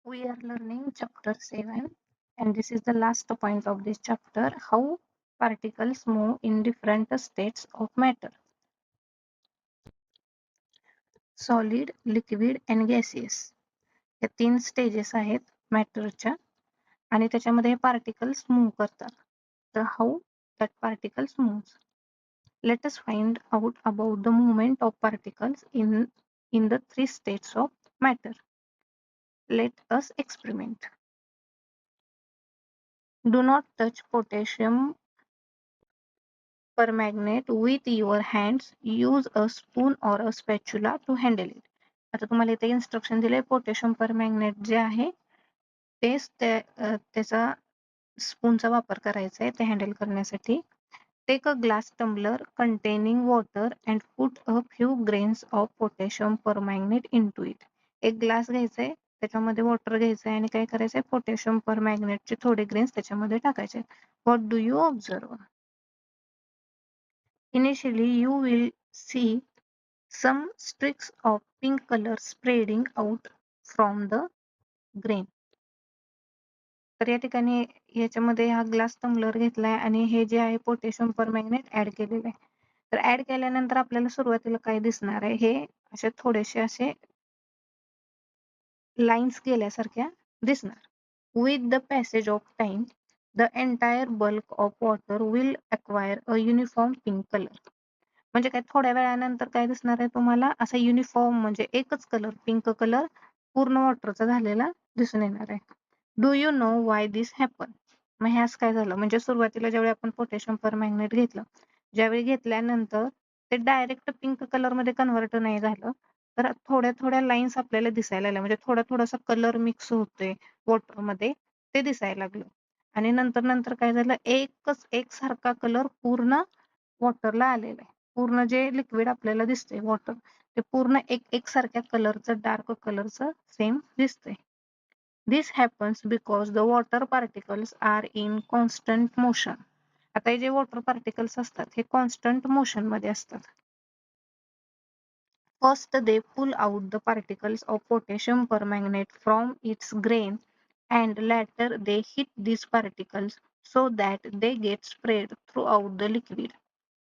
We are learning chapter 7, and this is the last point of this chapter, how particles move in different states of matter: solid, liquid and gaseous. या 3 stages आहेत मॅटरच्या आणि त्याच्यामध्ये particles move करतात. तर how that particles moves. Let us find out about the movement of particles in the 3 states of matter. Let us experiment. Do not touch potassium permanganate with your hands. Use a spoon or a spatula to handle it. आता तुम्हाला इथे instruction दिले. Potassium परमॅंगनेट जे आहे तेच त्याचा स्पूनचा वापर करायचा आहे ते हँडल करण्यासाठी. Take a glass tumbler containing water and put a few grains of potassium permanganate into it. एक ग्लास घ्यायचा आहे, त्याच्यामध्ये वॉटर घ्यायचं आहे आणि काय करायचंय, पोटॅशियम परमॅंगनेटचे थोडे ग्रेन्स त्याच्यामध्ये टाकायचे. What do you observe? Initially, you will see some streaks of pink color spreading out from the grain. तर या ठिकाणी याच्यामध्ये हा ग्लास टम्बलर घेतलाय आणि हे जे आहे पोटॅशियम परमॅंगनेट ऍड केलेलं आहे. तर ऍड केल्यानंतर आपल्याला सुरुवातीला काय दिसणार आहे, हे असे थोडेसे असे लाईन्स गेल्यासारख्या दिसणार. With the passage of time, the entire bulk of water will acquire a uniform pink color. म्हणजे काय, थोड्या वेळानंतर काय दिसणार आहे तुम्हाला, असा युनिफॉर्म म्हणजे एकच कलर, पिंक कलर पूर्ण वॉटरचा झालेला दिसून येणार आहे. Do you know why this happen? मग ह्यास काय झालं, म्हणजे सुरुवातीला ज्यावेळी आपण पोटॅशियम परमॅंगनेट घेतलं, ज्यावेळी घेतल्यानंतर ते डायरेक्ट पिंक कलर मध्ये कन्व्हर्ट नाही झालं, तर थोड्या थोड्या लाईन्स आपल्याला दिसायला लागल्या, म्हणजे थोडासा कलर मिक्स होतोय वॉटरमध्ये ते दिसायला लागलं. आणि नंतर नंतर काय झालं, एकसारखा कलर पूर्ण वॉटरला आलेला आहे. पूर्ण जे लिक्विड आपल्याला दिसतंय वॉटर, ते पूर्ण एकसारख्या कलरचं, डार्क कलरचं सेम दिसतंय. This happens because the water particles are in constant motion. आता हे जे वॉटर पार्टिकल्स असतात हे कॉन्स्टंट मोशन मध्ये असतात. First they pull out the particles of potassium permanganate from its grain and later they hit these particles so that they get spread throughout the liquid.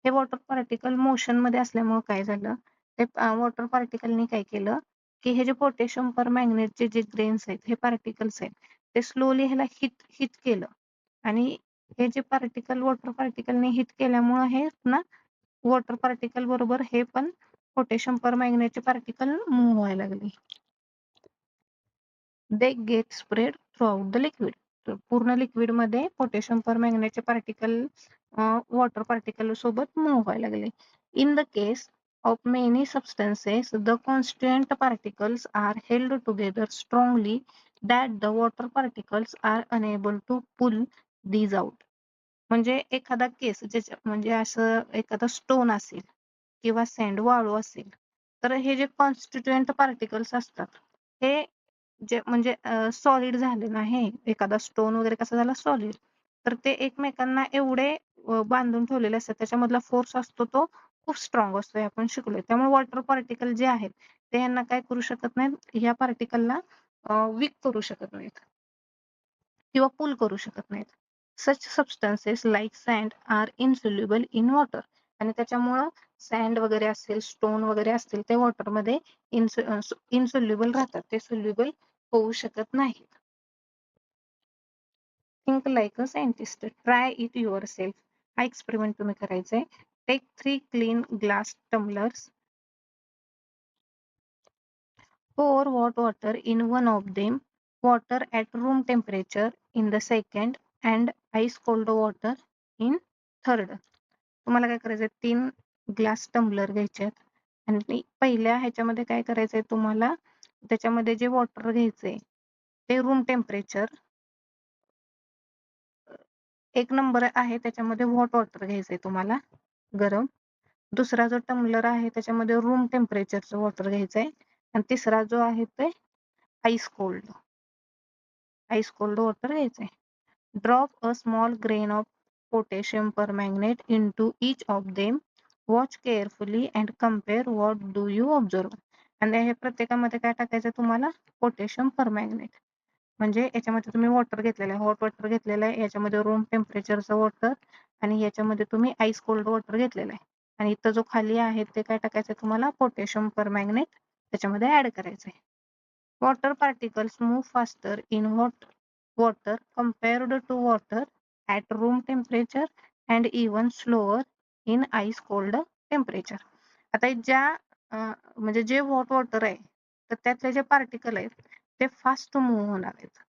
हे water particle motion मध्ये असल्यामुळे काय झालं, ते water पार्टिकलने काय केलं की हे जे पोटॅशियम परमॅंगनेटचे जे ग्रेन्स आहेत, हे पार्टिकल्स आहेत, ते स्लोली ह्याला हिट केलं आणि हे जे पार्टिकल वॉटर पार्टिकलने हिट केल्यामुळे हे ना वॉटर पार्टिकल बरोबर हे पण पोटॅशियम परमॅंगनेटचे पार्टिकल मूव्ह व्हायला लागले. They get spread through out the liquid. पूर्ण लिक्विड मध्ये पोटॅशियम परमॅंगनेटचे पार्टिकल वॉटर पार्टिकल सोबत मूव्ह व्हायला लागले. In the case of many substances, the constituent particles are held together strongly that the water particles are unable to pull these out. म्हणजे एखादा केस म्हणजे असं एखादा स्टोन असेल किंवा सँड, वाळू असेल, तर हे जे कॉन्स्टिट्युएंट पार्टिकल्स असतात हे जे म्हणजे सॉलिड झाले नाही, एखादा स्टोन वगैरे कसा झाला सॉलिड, तर ते एकमेकांना एवढे बांधून ठेवलेले असतात, त्याच्यामधला फोर्स असतो तो खूप स्ट्रॉंग असतो, हे आपण शिकलोय. त्यामुळे वॉटर पार्टिकल जे आहेत ते यांना काय करू शकत नाहीत, ह्या पार्टिकलला वीक करू शकत नाहीत किंवा पुल करू शकत नाहीत. Such substances like sand are insoluble in water. आणि त्याच्यामुळं सँड वगैरे असेल, स्टोन वगैरे असतील, ते वॉटरमध्ये इनसोल्युबल राहतात, ते सोल्युबल होऊ शकत नाहीत. Think like a scientist. Try it yourself. हा एक्सपेरिमेंट तुम्ही करायचा आहे. Take 3 clean glass tumblers. Pour hot water in one of them, water at room temperature in the second, and ice cold water in third. तुम्हाला काय करायचंय, 3 glass tumbler घ्यायचे आणि पहिल्या ह्याच्यामध्ये काय करायचंय तुम्हाला, त्याच्यामध्ये जे वॉटर घ्यायचंय ते रूम टेम्परेचर 1 नंबर आहे, त्याच्यामध्ये हॉट वॉटर घ्यायचंय तुम्हाला गरम. दुसरा जो टम्बलर आहे त्याच्यामध्ये रूम टेम्परेचरचं वॉटर घ्यायचंय आणि तिसरा जो आहे ते आईस कोल्ड वॉटर घ्यायचंय. Drop a small grain of potassium permanganate into each of them. Watch carefully and compare what do you observe. आणि हे प्रत्येकामध्ये काय टाकायचं तुम्हाला, पोटॅशियम परमॅंगनेट. म्हणजे याच्यामध्ये तुम्ही वॉटर घेतलेलं आहे, हॉट वॉटर घेतलेलं आहे, याच्यामध्ये रूम टेम्परेचरचं वॉटर आणि याच्यामध्ये तुम्ही आईस कोल्ड वॉटर घेतलेलं आहे. आणि इथं जो खाली आहे ते काय टाकायचं आहे तुम्हाला, पोटॅशियम परमॅंगनेट त्याच्यामध्ये ऍड करायचं आहे. Water particles move faster in hot water compared to water at room temperature and even slower in ice cold temperature. आता म्हणजे जे हॉट वॉटर आहे तर त्यातले जे पार्टिकल आहेत ते फास्ट मूव्ह होणार आहेत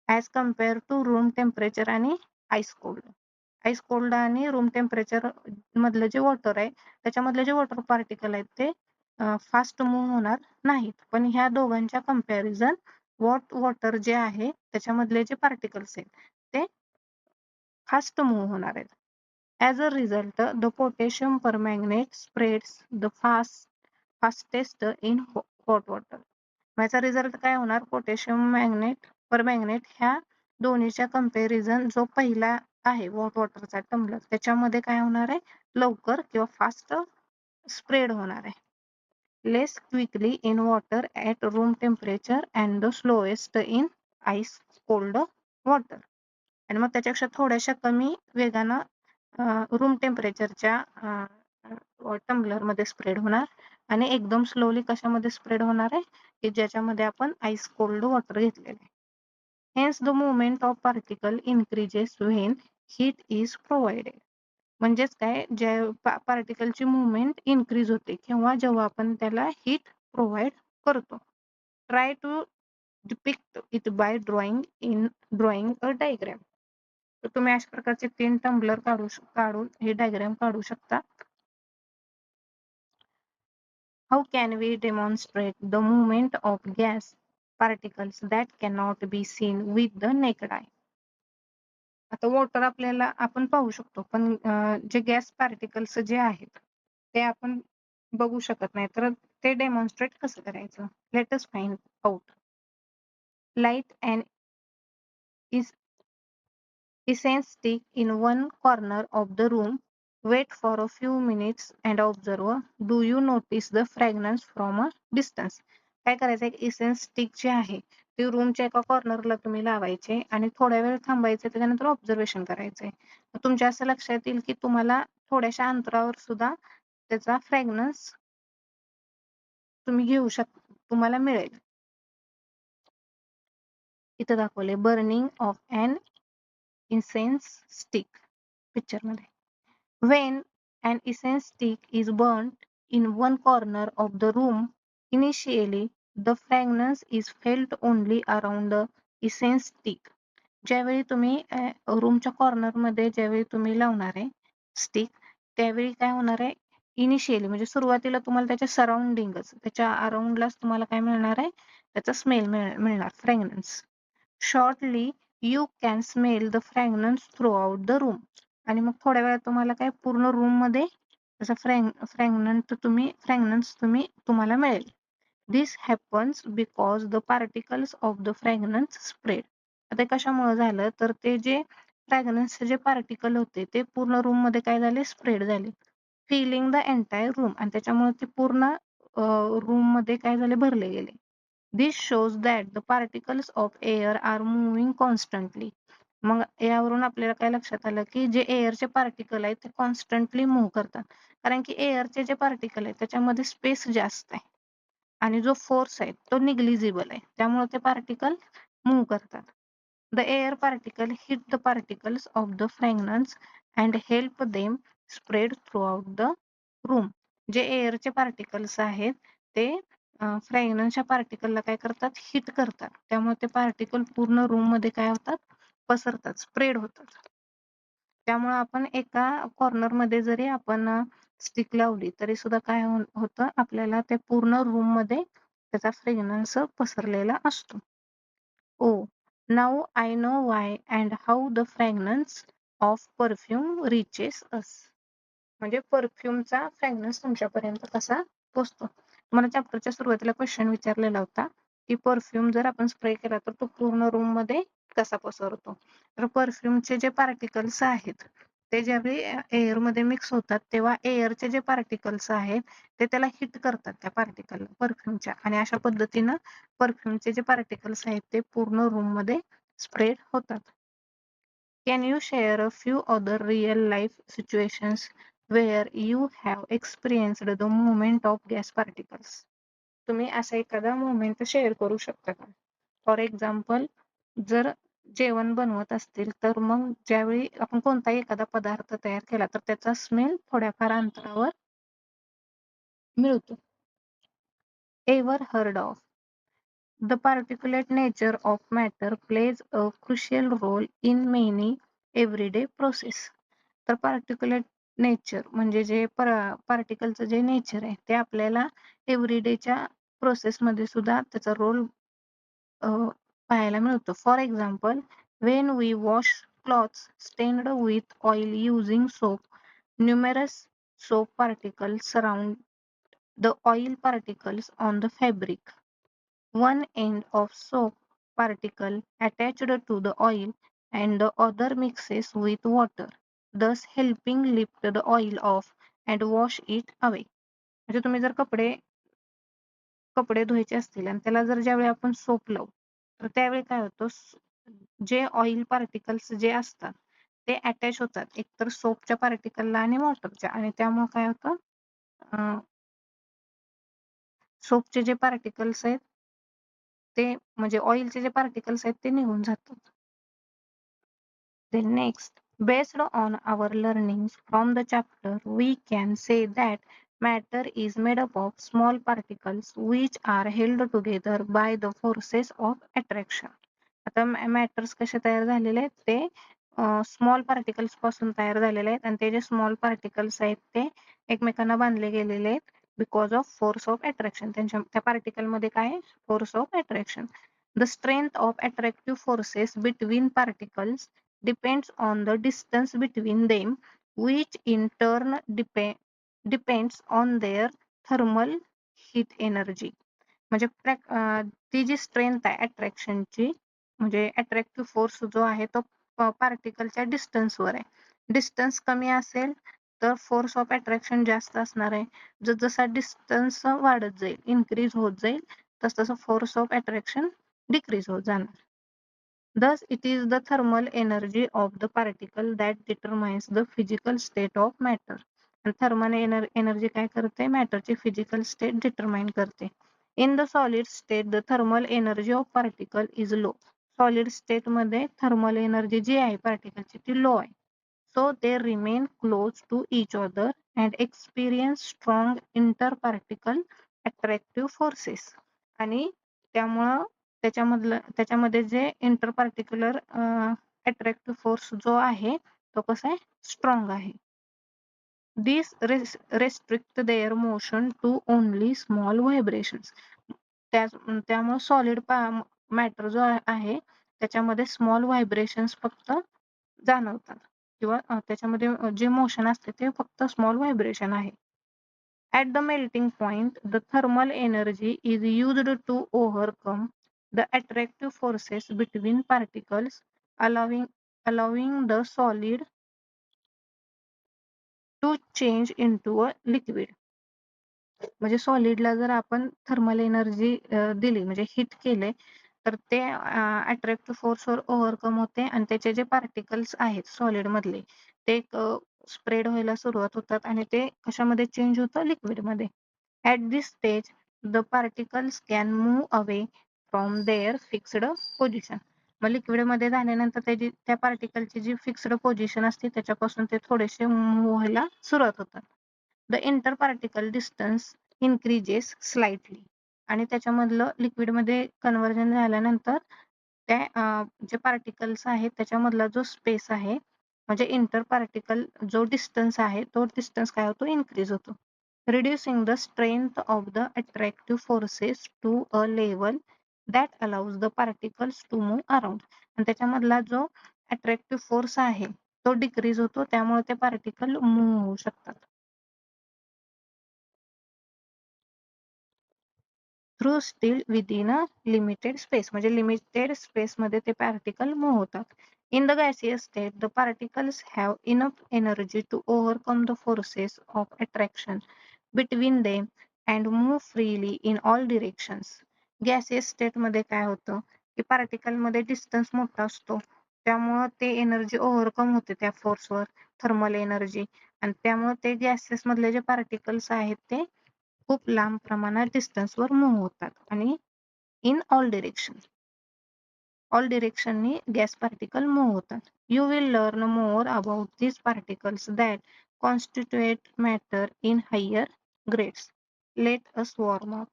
as compare to room temperature आणि आईस कोल्ड. आईस कोल्ड आणि रूम टेम्परेचर मधलं जे वॉटर आहे त्याच्यामधले जे वॉटर पार्टिकल आहेत ते फास्ट मूव्ह होणार नाहीत. पण ह्या दोघांच्या कंपॅरिझन वॉटर जे आहे त्याच्यामधले जे पार्टिकल्स आहेत ते फास्ट मूव्ह होणार आहेत. As a result the potassium permanganate spreads the fastest in hot water. याचा रिझल्ट काय होणार, पोटॅशियम परमॅंगनेट ह्या दोन्हीच्या कंपॅरिझन जो पहिला आहे हॉट वॉटरचा टम्बलर त्याच्यामध्ये काय होणार आहे, लवकर किंवा फास्ट स्प्रेड होणार आहे. Less quickly in water at room temperature and the slowest in ice cold water. आणि मग त्याच्यापेक्षा थोड्याशा कमी वेगानं रूम टेम्परेचरच्या टम्बलरमध्ये स्प्रेड होणार आणि एकदम स्लोली कशामध्ये स्प्रेड होणार आहे, की ज्याच्यामध्ये आपण आईस कोल्ड वॉटर घेतलेलं आहे. Hence the movement of particle increases when heat is provided. म्हणजेच काय, ज्या पार्टिकलची मुवमेंट इन्क्रीज होते किंवा जेव्हा आपण त्याला हीट प्रोव्हाइड करतो. Try to depict it by drawing a diagram. तर तुम्ही अशा प्रकारचे 3 टम्बलर काढून हे डायग्राम काढू शकता. How can we demonstrate the movement of gas particles that cannot be seen with the naked eye? आता वॉटर आपल्याला आपण पाहू शकतो पण जे गॅस पार्टिकल्स जे आहेत ते आपण बघू शकत नाही, तर ते डेमॉन्स्ट्रेट कसं करायचं? Let us find out. Light and essence stick in one corner of the room. Wait for a few minutes and observe. Do you notice the fragrance from a distance? काय करायचं, एक इसेन्स स्टिक जे आहे ते रूमच्या एका कॉर्नरला तुम्ही लावायचे आणि थोड्या वेळ थांबायचे, त्याच्यानंतर ऑब्झर्वेशन करायचंय. तुमच्या असं लक्षात येईल की तुम्हाला थोड्याशा अंतरावर सुद्धा त्याचा फ्रॅग्रन्स तुम्ही तुम्हाला मिळेल. इथं दाखवले बर्निंग ऑफ अन इन्सेन्स स्टिक पिक्चरमध्ये. When an incense stick is burnt in one corner of the room, initially the fragrance is felt only around the incense stick. ज्यावेळी तुम्ही रूमच्या कॉर्नरमध्ये ज्यावेळी तुम्ही लावणार आहे स्टिक, त्यावेळी काय होणार आहे, इनिशियली म्हणजे सुरुवातीला तुम्हाला त्याच्या सराउंडिंगच, त्याच्या अराउंडलाच तुम्हाला काय मिळणार आहे, त्याचा स्मेल मिळणार, fragrance. Shortly you can smell the fragrance through out the room. आणि मग थोड्या वेळात तुम्हाला काय पूर्ण रूम मध्ये त्याचा फ्रॅग्रन्स तुम्हाला मिळेल. This happens because the particles of the fragrance spread. आता कशामुळे झालं, तर ते जे फ्रॅग्रन्सचे जे पार्टिकल होते ते पूर्ण रूम मध्ये काय झाले, स्प्रेड झाले, फिलिंग द एंटायर रूम. आणि त्याच्यामुळे ते पूर्ण रूम मध्ये काय झाले, भरले गेले. This shows that the particles of air are moving constantly. मग यावरून आपल्याला काय लक्षात आलं की जे एअरचे पार्टिकल आहेत ते कॉन्स्टंटली मूव्ह करतात, कारण की एअरचे जे पार्टिकल आहेत त्याच्यामध्ये स्पेस जास्त आहे आणि जो फोर्स आहे तो निग्लिजिबल आहे, त्यामुळे ते पार्टिकल मूव्ह करतात. The air particle hit the particles of the fragrance and help them spread through out the room. जे एअरचे पार्टिकल्स आहेत ते फ्रॅग्रन्सच्या पार्टिकलला काय करतात, हिट करतात, त्यामुळे ते पार्टिकल पूर्ण रूम मध्ये काय होतात, पसरतात, स्प्रेड होतात. त्यामुळे आपण एका कॉर्नर मध्ये जरी आपण स्टिक लावली तरी सुद्धा काय होतं, आपल्याला ते पूर्ण रूम मध्ये त्याचा फ्रेग्रन्स पसरलेला असतो. Oh now I know why and how the fragrance of perfume reaches us. म्हणजे परफ्यूमचा फ्रॅग्रन्स तुमच्यापर्यंत कसा पोहोचतो. तुम्हाला चॅप्टरच्या सुरुवातीला क्वेश्चन विचारलेला होता की परफ्यूम जर आपण स्प्रे केला तर तो पूर्ण रूम मध्ये कसा पसरतो. तर परफ्यूमचे जे पार्टिकल्स आहेत ते ज्यावेळी एअरमध्ये मिक्स होतात तेव्हा एअरचे जे पार्टिकल्स आहेत ते त्याला हिट करतात त्या पार्टिकल परफ्यूमच्या, आणि अशा पद्धतीनं परफ्यूमचे जे पार्टिकल्स आहेत ते पूर्ण रूम मध्ये स्प्रेड होतात. Can you share a few other real life situations where you have experienced the movement of gas particles? तुम्ही असा एखादा मुवमेंट शेअर करू शकता का? फॉर एक्झाम्पल, जर जेवण बनवत असतील तर मग ज्यावेळी आपण कोणताही एखादा पदार्थ तयार केला तर त्याचा स्मेल थोड्याफार अंतरावर मिळतो. Ever heard of the particulate nature of matter plays a crucial role in many everyday process. तर particulate नेचर म्हणजे जे पार्टिकलचं जे नेचर आहे ते आपल्याला एव्हरीडेच्या प्रोसेसमध्ये सुद्धा त्याचा रोल पाहायला मिळतो. For example, when we wash clothes stained with oil using soap, numerous soap particles surround the oil particles on the fabric. One end of soap particle attached to the oil and the other mixes with water, thus helping lift the oil off and wash it away. म्हणजे तुम्ही जर कपडे धुवायचे असतील आणि त्याला जर ज्यावेळी आपण सोप लावू तर त्यावेळी काय होतं, जे ऑइल पार्टिकल्स जे असतात ते अटॅच होतात एकतर सोपच्या पार्टिकलला आणि वॉटरच्या, आणि त्यामुळे काय होतं, सोपचे जे पार्टिकल्स आहेत ते म्हणजे ऑइलचे जे पार्टिकल्स आहेत ते निघून जातात. Then next, based on our learnings from the chapter, we can say that matter is made up of small particles which are held together by the forces of attraction. आता matters कसे तयार झालेले आहेत ते स्मॉल पार्टिकल्स पासून तयार झालेले आहेत, आणि ते जे स्मॉल पार्टिकल्स आहेत ते एकमेकांना बांधले गेलेले आहेत because of force of attraction. त्या पार्टिकल मध्ये काय, force of attraction. The strength of attractive forces between particles depends on the distance between them, which in turn depends on their thermal heat energy. म्हणजे ती जी strength आहे अट्रॅक्शनची, म्हणजे attractive force जो आहे तो पार्टिकलच्या डिस्टन्सवर आहे. डिस्टन्स कमी असेल तर फोर्स ऑफ अट्रॅक्शन जास्त असणार आहे. जसा डिस्टन्स वाढत जाईल, इन्क्रीज होत जाईल, तसं फोर्स ऑफ अट्रॅक्शन डिक्रीज होत जाणार. Thus, it is the thermal energy of the particle that determines the physical state of matter. And thermal energy काय करते, मॅटरची फिजिकल स्टेट डिटरमाइन करते. In the solid state, the thermal energy of particle is low. Solid state मध्ये thermal energy जी आहे पार्टिकलची ती low आहे. So they remain close to each other and experience strong interparticle attractive forces. आणि त्यामुळं त्याच्यामध्ये जे इंटरपार्टिक्युलर attractive force जो आहे तो कसा आहे, स्ट्रॉंग आहे. This restrict their motion to only small vibrations. त्यामुळे सॉलिड मॅटर जो आहे त्याच्यामध्ये स्मॉल व्हायब्रेशन्स फक्त जाणवतात, किंवा त्याच्यामध्ये जे मोशन असते ते फक्त स्मॉल व्हायब्रेशन आहे. At the melting point, the thermal energy is used to overcome the attractive forces between particles, allowing the solid to change into a liquid. म्हणजे सॉलिडला जर आपण थर्मल एनर्जी दिली म्हणजे हिट केले तर ते अट्रॅक्टिव्ह फोर्सवर ओव्हरकम होते आणि त्याचे जे पार्टिकल्स आहेत सॉलिड मधले ते स्प्रेड व्हायला सुरुवात होतात आणि ते कशामध्ये चेंज होतं, लिक्विडमध्ये. At this stage the particles can move away from their fixed position. मग लिक्विडमध्ये झाल्यानंतर त्याची त्या पार्टिकलची जी फिक्स्ड पोझिशन असते त्याच्यापासून ते थोडेसे मूव्ह व्हायला सुरुवात होतात. The interparticle distance increases slightly. आणि त्याच्यामधलं लिक्विडमध्ये कन्व्हर्जन झाल्यानंतर त्या जे पार्टिकल्स आहेत त्याच्यामधला जो स्पेस आहे म्हणजे इंटरपार्टिकल जो डिस्टन्स आहे तो डिस्टन्स काय होतो, इन्क्रीज होतो. Reducing the strength of the attractive forces to a level that allows the particles to move around. आणि त्याच्यामधला जो अट्रॅक्टिव्ह फोर्स आहे तो डिक्रीज होतो, त्यामुळे ते पार्टिकल मूव्ह होऊ शकतात. Through steel within a limited space, म्हणजे लिमिटेड स्पेस मध्ये ते पार्टिकल मूव्ह होतात. In the gaseous state, the particles have enough energy to overcome the forces of attraction between them and move freely in all directions. Gaseous state मध्ये काय होतं की particle मध्ये distance मोठा असतो, त्यामुळं ते एनर्जी ओव्हरकम होते त्या फोर्सवर, थर्मल एनर्जी, आणि त्यामुळे ते गॅसेस मधले जे पार्टिकल्स आहेत ते खूप लांब प्रमाणात डिस्टन्सवर मूव्ह होतात आणि इन ऑल डिरेक्शननी गॅस पार्टिकल मूव्ह होतात. You will learn more about these particles that constitute matter in higher grades. Let us warm up.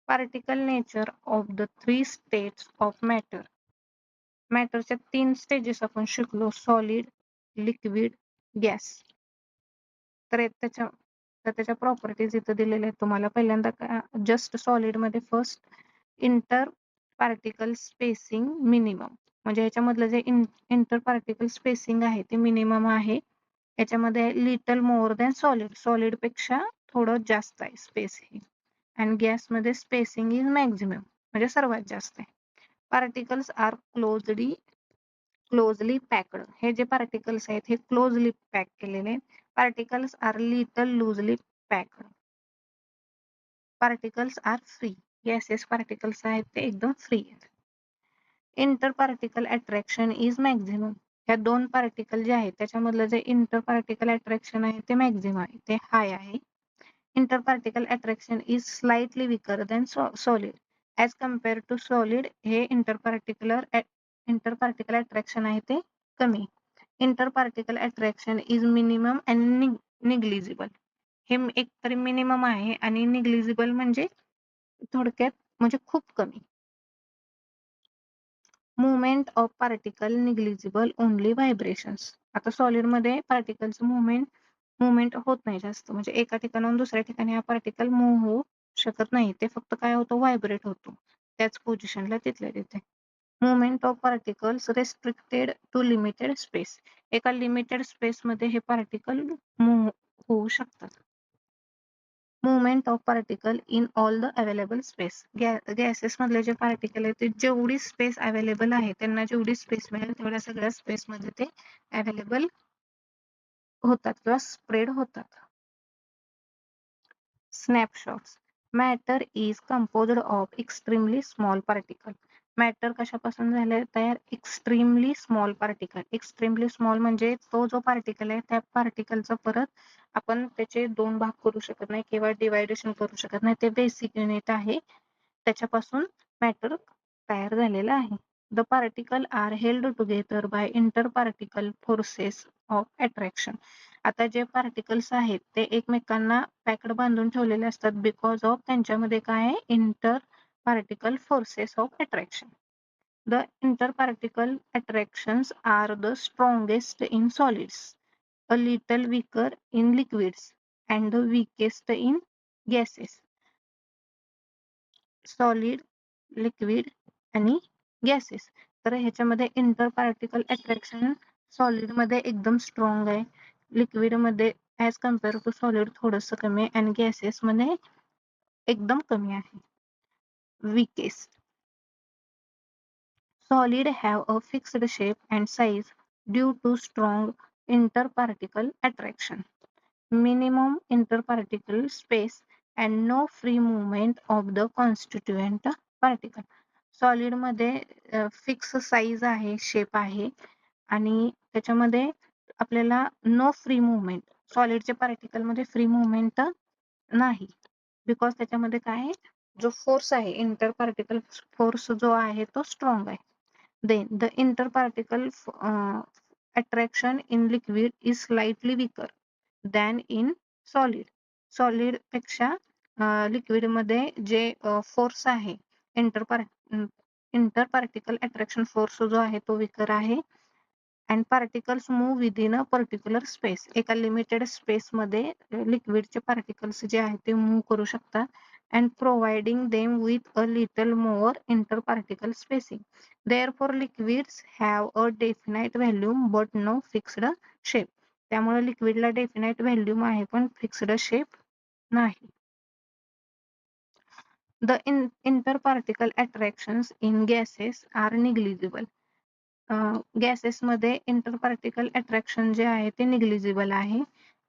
Particle nature of the three states of matter. मॅटरच्या 3 stages आपण शिकलो, solid, liquid, gas. तर त्याच्या properties इथं दिलेल्या आहेत तुम्हाला. पहिल्यांदा जस्ट सॉलिड मध्ये first inter particle spacing minimum, म्हणजे ह्याच्यामधलं जे इंटर पार्टिकल स्पेसिंग आहे ते मिनिमम आहे. याच्यामध्ये little more than solid, solid पेक्षा थोडं जास्त आहे स्पेस हे. आणि गॅस मध्ये स्पेसिंग इज मॅक्झिमम, म्हणजे सर्वात जास्त आहे. पार्टिकल्स आर क्लोजली पॅक्ड, हे जे पार्टिकल्स आहेत हे क्लोजली पॅक केलेले. Particles are little loosely packed. Particles are free, gases particles आहेत ते एकदम फ्री आहेत. Inter particle attraction is maximum, ह्या 2 पार्टिकल जे आहेत त्याच्यामधलं जे इंटर पार्टिकल अट्रॅक्शन आहे ते मॅक्झिमम आहे, ते हाय आहे. Inter particle attraction is slightly weaker than solid as compare to solid. हे इंटर पार्टिकल अट्रॅक्शन आहे ते कमी. Inter particle attraction is minimum and negligible, हे एकतरी मिनिमम आहे आणि निग्लिजिबल म्हणजे थोडक्यात म्हणजे खूप कमी. Movement of particle negligible only vibrations. आता सॉलिड मध्ये पार्टिकलचं मुवमेंट होत नाही जास्त, म्हणजे एका ठिकाणाहून दुसऱ्या ठिकाणी हा पार्टिकल मूव्ह होऊ शकत नाही, ते फक्त काय होतं, व्हायब्रेट होतो त्याच पोझिशनला तिथल्या तिथे. Movement of particles restricted to limited space, एका लिमिटेड स्पेस मध्ये हे पार्टिकल मूव्ह होऊ शकतात. Movement of particle in all the available space, gases मधले जे पार्टिकल आहेत ते जेवढी स्पेस अवेलेबल आहे, त्यांना जेवढी स्पेस मिळेल तेवढ्या सगळ्या स्पेस मध्ये ते अवेलेबल होतात किंवा स्प्रेड होतात. Snapshots. Matter is composed of extremely small particle. Matter कशापासून झाले तयार, extremely small particle. Extremely small म्हणजे तो जो पार्टिकल आहे त्या पार्टिकलचा परत आपण त्याचे 2 भाग करू शकत नाही किंवा डिवायडेशन करू शकत नाही, ते बेसिक युनिट आहे, त्याच्यापासून मॅटर तयार झालेला आहे. The particle are held together by inter particle forces of attraction. आता जे पार्टिकल्स आहेत ते एकमेकांना पॅक्ड बांधून ठेवलेले असतात बिकॉज ऑफ त्यांच्यामध्ये काय आहे, inter particle forces of attraction. The inter particle attractions are the strongest in solids, a little weaker in liquids and the weakest in gases. Solid, liquid आणि गॅसेस. तर ह्याच्यामध्ये इंटर पार्टिकल अट्रॅक्शन सॉलिड मध्ये एकदम strong आहे, liquid मध्ये as compare to solid थोडंसं कमी आहे आणि गॅसेस मध्ये एकदम कमी आहे, weakest. Solid have a fixed shape and size due to strong interparticle attraction, minimum interparticle space and no free movement of the constituent particle. Solid मध्ये फिक्स साईज आहे, शेप आहे आणि त्याच्यामध्ये आपल्याला नो फ्री मुवमेंट, सॉलिडच्या पार्टिकल मध्ये free movement नाही, because त्याच्यामध्ये काय आहे, जो फोर्स आहे इंटर पार्टिकल फोर्स जो आहे तो स्ट्रॉंग आहे. Then the interparticle attraction in liquid is slightly weaker than in solid. Solid पेक्षा लिक्विड मध्ये जे फोर्स आहे इंटरपार्टिकल अट्रॅक्शन फोर्स जो आहे तो weaker आहे. And particles move within a particular space, एका लिमिटेड स्पेस मध्ये लिक्विडचे पार्टिकल्स जे आहेत ते मूव्ह करू शकतात. And providing them with a little more interparticle spacing. Therefore liquids have a definite volume but no fixed shape. त्यामुळे लिक्विडला डेफिनाइट व्हॅल्यूम आहे पण फिक्स्ड शेप नाही. The interparticle attractions in gases are negligible. Gases मध्ये interparticle attraction जे आहे ते negligible आहे.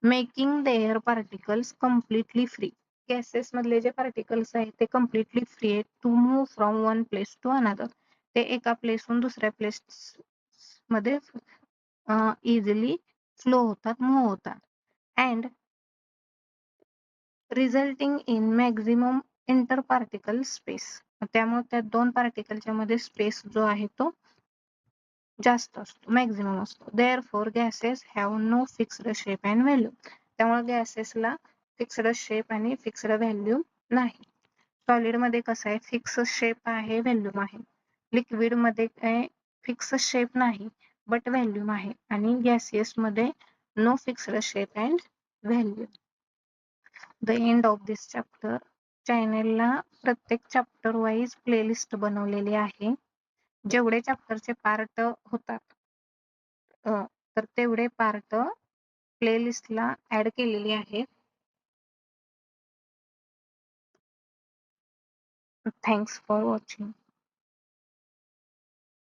Making their particles completely free. Gases मधले जे पार्टिकल्स आहेत ते कम्प्लिटली फ्री आहेत to move from one place to another. ते एका प्लेसहून दुसऱ्या प्लेस मध्ये इझिली फ्लो होतात, मूव्ह होतात. And resulting in maximum interparticle space. त्यामुळे त्या दोन पार्टिकलच्या मध्ये स्पेस जो आहे तो जास्त असतो, मॅक्झिमम असतो. Therefore gases have no fixed shape and value. त्यामुळे गॅसेसला फिक्स्ड शेप आणि फिक्स्ड व्हॅल्यू नाही. सॉलिड मध्ये कसं आहे, फिक्स शेप आहे, व्हॅल्यूम आहे. लिक्विड मध्ये काय फिक्स शेप नाही बट व्हॅल्यूम आहे. आणि गॅसियस मध्ये no fixed shape and value. The end of this chapter. चॅनेलला प्रत्येक चॅप्टर वाईज प्लेलिस्ट बनवलेली आहे. जेवढे चॅप्टरचे पार्ट होतात तर तेवढे पार्ट प्लेलिस्टला ऍड केलेली आहेत. Thanks for watching.